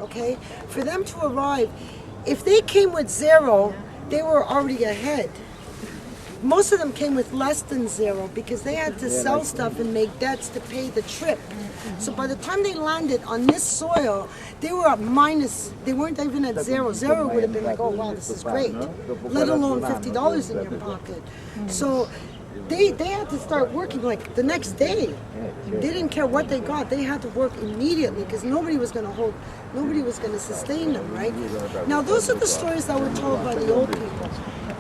okay? For them to arrive, if they came with 0, they were already ahead. Most of them came with less than 0 because they had to sell stuff and make debts to pay the trip. So by the time they landed on this soil, they were at minus, they weren't even at 0. 0 would have been like, oh wow, this is great, let alone $50 in your pocket. So they had to start working like the next day. They didn't care what they got, they had to work immediately because nobody was going to sustain them, right? Now those are the stories that were told by the old people.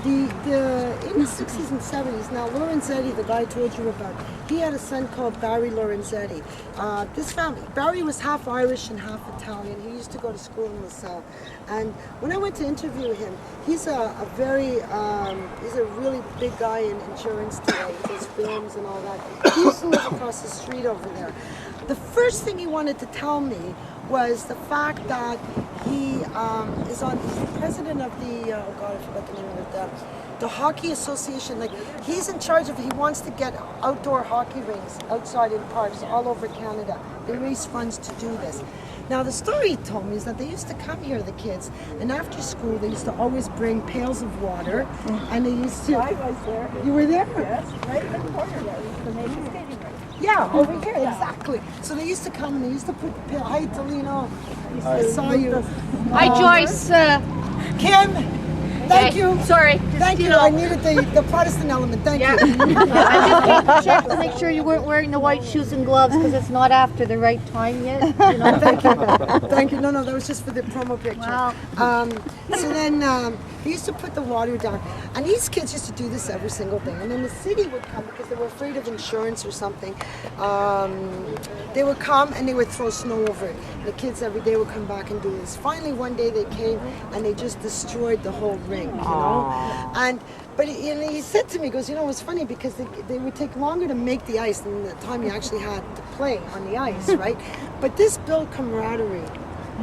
In the 60s and 70s, now Lorenzetti, the guy I told you about, he had a son called Barry Lorenzetti. This family, Barry was half Irish and half Italian. He used to go to school in LaSalle. And when I went to interview him, he's he's a really big guy in insurance today. He does films and all that. He used to live across the street over there. The first thing he wanted to tell me was the fact that he's the president of the, oh God, I forgot the name of it, the hockey association. Like, he's in charge of, he wants to get outdoor hockey rinks outside in parks all over Canada. They raise funds to do this. Now, the story he told me is that they used to come here, the kids, and after school they used to always bring pails of water, and they used to... I was there. You were there? Yes, right in the corner there was the Navy skating rink. Yeah, over here, exactly. So they used to come and they used to put the pail. Hi, Delino. I saw you. Hi, Joyce. Kim, thank you. Sorry. Thank you. I needed the Protestant element. Thank you. I just came to check to make sure you weren't wearing the white shoes and gloves because it's not after the right time yet. You know? Thank you. Thank you. No, that was just for the promo picture. Wow. So then he used to put the water down. And these kids used to do this every single day. And then the city would come because they were afraid of insurance or something. They would come and they would throw snow over it. The kids every day would come back and do this. Finally, one day they came and they just destroyed the whole rink, you know? But he said to me, he goes, you know, it was funny because they would take longer to make the ice than the time you actually had to play on the ice, right? But this built camaraderie,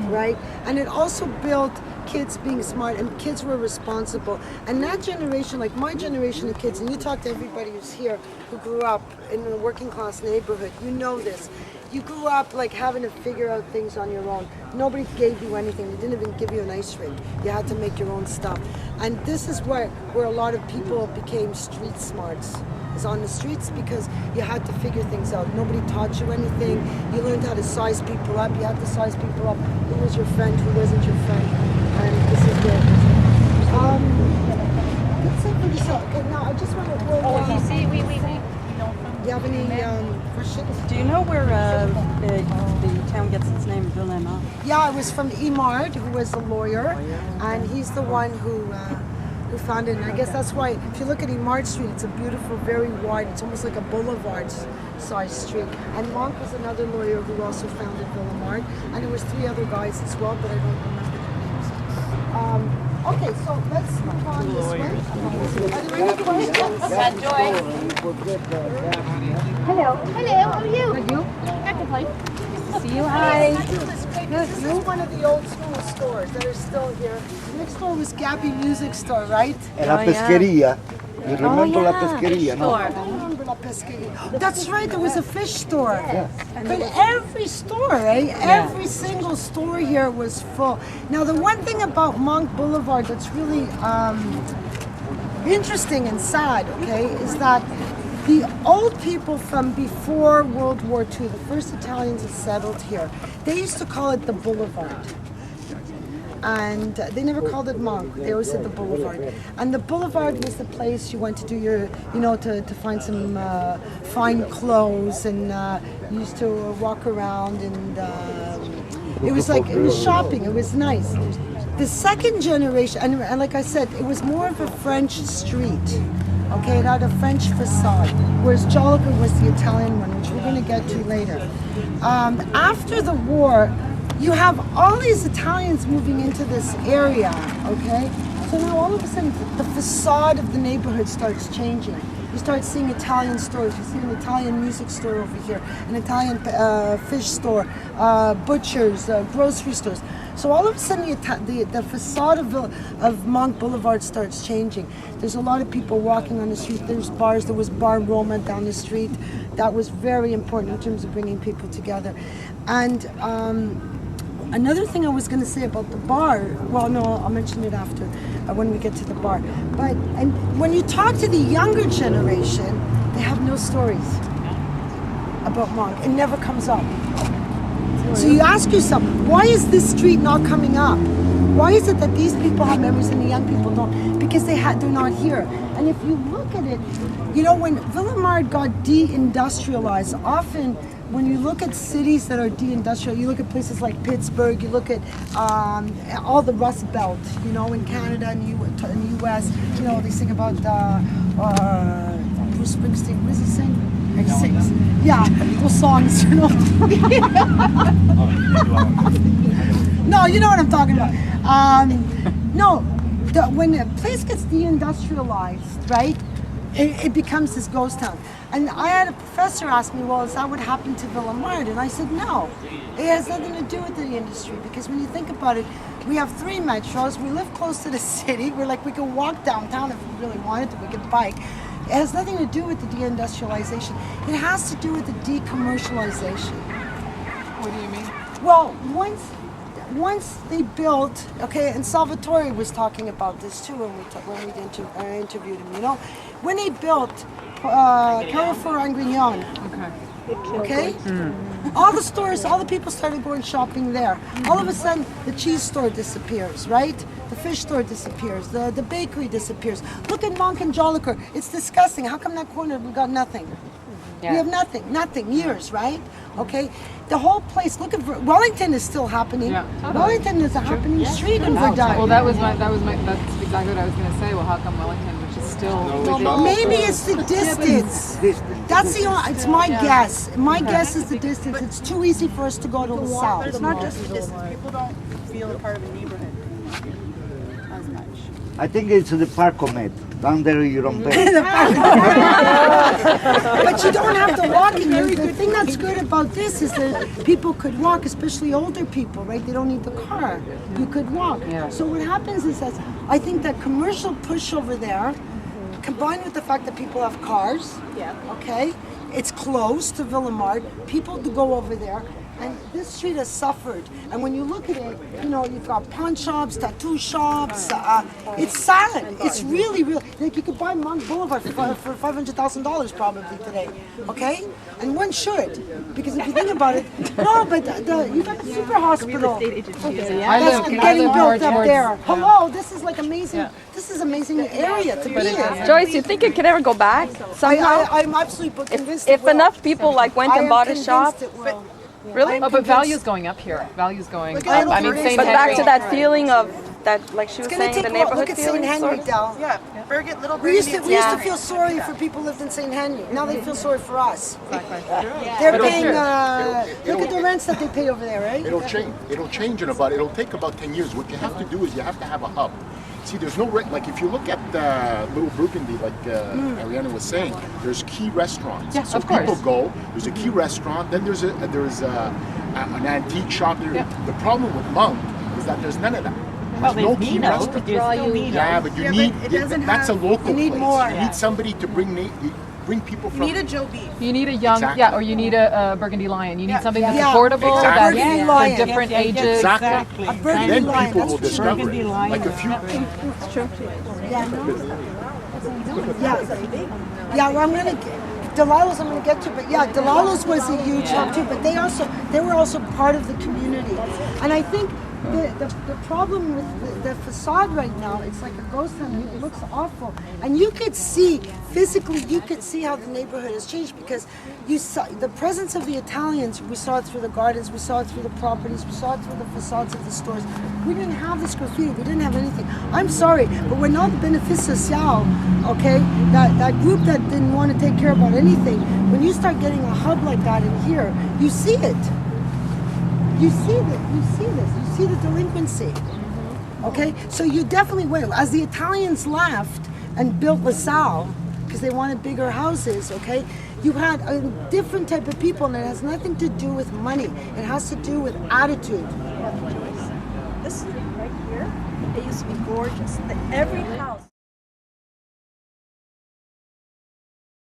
right? And it also built kids being smart, and kids were responsible. And that generation, like my generation of kids, and you talk to everybody who's here who grew up in a working class neighborhood, you know this. You grew up like having to figure out things on your own. Nobody gave you anything. They didn't even give you an ice rink. You had to make your own stuff. And this is where a lot of people became street smarts, is on the streets, because you had to figure things out. Nobody taught you anything. You learned how to size people up. You had to size people up. Who was your friend? Who wasn't your friend? And this is where that's it for this. Okay, now I just want to... You see, we Do you have any questions? Do you know where the town gets its name, Ville Emard? Yeah, it was from Emard, who was a lawyer, and he's the one who founded it. And I guess that's why, if you look at Emard Street, it's a beautiful, very wide, it's almost like a boulevard-sized street. And Monk was another lawyer who also founded Ville Emard, and there was 3 other guys as well, but I don't remember their names. Okay, so let's move on this way. Are there any questions? Hello. Hello, how are you? Good, you? Can't complain. See you. Hi. This is one of the old school stores that are still here. Next door was Gabby Music Store, right? E la pescheria. You remember la pescheria, no? I don't remember La Pesqueria. That's right, there was a fish store. Yes. But every store, every single store here was full. Now, the one thing about Monk Boulevard that's really interesting and sad, okay, is that the old people from before World War II, the first Italians that settled here, they used to call it the Boulevard. And they never called it Monk. They always said the Boulevard. And the Boulevard was the place you went to do your, you know, to find some fine clothes, and you used to walk around, and it was shopping. It was nice. The second generation, and like I said, it was more of a French street. Okay, it had a French facade, whereas Jolica was the Italian one, which we're going to get to later. After the war, you have all these Italians moving into this area, okay? So now all of a sudden, the facade of the neighborhood starts changing. You start seeing Italian stores. You see an Italian music store over here, an Italian fish store, butchers, grocery stores. So all of a sudden, the facade of Monk Boulevard starts changing. There's a lot of people walking on the street. There's bars. There was Bar Roma down the street. That was very important in terms of bringing people together. And Another thing I was going to say about the bar, well, no, I'll mention it after when we get to the bar. But and when you talk to the younger generation, they have no stories about Monk. It never comes up. So you ask yourself, why is this street not coming up? Why is it that these people have memories and the young people don't? Because they're not here. And if you look at it, you know, when Ville Emard got deindustrialized, often when you look at cities that are deindustrial, you look at places like Pittsburgh, you look at all the Rust Belt, you know, in Canada and the U.S., you know, they sing about Bruce Springsteen, what does he sing? He sings. Yeah, those songs, you know. No, you know what I'm talking about. When a place gets deindustrialized, right, it becomes this ghost town. And I had a professor ask me, well, is that what happened to Ville Emard? And I said, no, it has nothing to do with the industry, because when you think about it, we have 3 metros, we live close to the city, we can walk downtown if we really wanted to, we could bike. It has nothing to do with the deindustrialization. It has to do with the decommercialization. What do you mean? Well, once they built, okay, and Salvatore was talking about this too when we interviewed him, you know, when they built Carrefour and Grignon, okay? All the stores, all the people started going shopping there. All of a sudden, the cheese store disappears, right? The fish store disappears. The bakery disappears. Look at Monk and Jolicoeur. It's disgusting. How come that corner we got nothing? Yeah. We have nothing, years, right? Okay, the whole place. Look at Wellington is still happening. Yeah. Wellington is a happening street in Verdun. Well, that's exactly what I was going to say. Well, how come Wellington, which is still... Maybe it's the distance. That's the only, it's my guess. My guess is the distance. It's too easy for us to go to the south. It's not just the distance. People don't feel a part of a neighborhood as much. I think it's the Parcomet. Down there you don't pay. But you don't have to walk in there. The thing that's good about this is that people could walk, especially older people, right? They don't need the car. You could walk. Yeah. So what happens is that I think that commercial push over there, combined with the fact that people have cars, okay? It's close to Ville Emard. People do go over there. And this street has suffered. And when you look at it, you know, you've got pawn shops, tattoo shops. It's sad. It's really, like you could buy Monk Boulevard for $500,000 probably today, okay? And one should, because if you think about it, no, but you got the super hospital that's getting built up there. Hello, this is like amazing. Yeah. This is amazing area to be in. Joyce, you think it could ever go back somehow? I'm absolutely convinced. If enough people like went and bought a shop, really? Oh, but value's going up here. Value's going up. at I mean, St. St. But back Henry. to that feeling of that, like she was It's gonna saying, take the a while. neighborhood Look at St. feeling. Henry, sort of? Del. Yeah, Little We used to Burgundy. feel sorry for people who lived in St. Henry. Now they feel sorry for us. Exactly. They're But it's paying. true. Look at the rents that they pay over there, right? It'll change. It'll take about 10 years. What you have to do is you have to have a hub. See, there's no like if you look at Little Burgundy, like Ariana was saying, there's key restaurants. Yes, so of course. people go. There's a key restaurant. Then there's an antique shop. The problem with Monk is that there's none of that. There's no key restaurant. Yeah, but you need. That's a local You need place. more. You need somebody to bring people from. You need a Joe Beef. You need a young, Exactly. or you need a Burgundy Lion. You need something that's Yeah. affordable, Exactly. that's Burgundy Lion. for different ages. Exactly. A Burgundy Then Lion, people that's will for sure. discover it. Like a few. Yeah. Yeah. Well, I'm gonna. Delilah's I'm gonna get to, but yeah, Delilah's was a huge help too. But they were also part of the community, and I think the problem with the facade right now, it's like a ghost town. It looks awful, and you could see physically, you could see how the neighborhood has changed because you saw the presence of the Italians. We saw it through the gardens, we saw it through the properties, we saw it through the facades of the stores. We didn't have this graffiti, we didn't have anything. I'm sorry, but we're not the Benefice Social, okay? That group that didn't want to take care about anything. When you start getting a hub like that in here, you see it. You see the delinquency. Okay, so you definitely went. As the Italians left and built LaSalle, because they wanted bigger houses, okay, you had a different type of people, and it has nothing to do with money. It has to do with attitude. This street right here, it used to be gorgeous. Every house.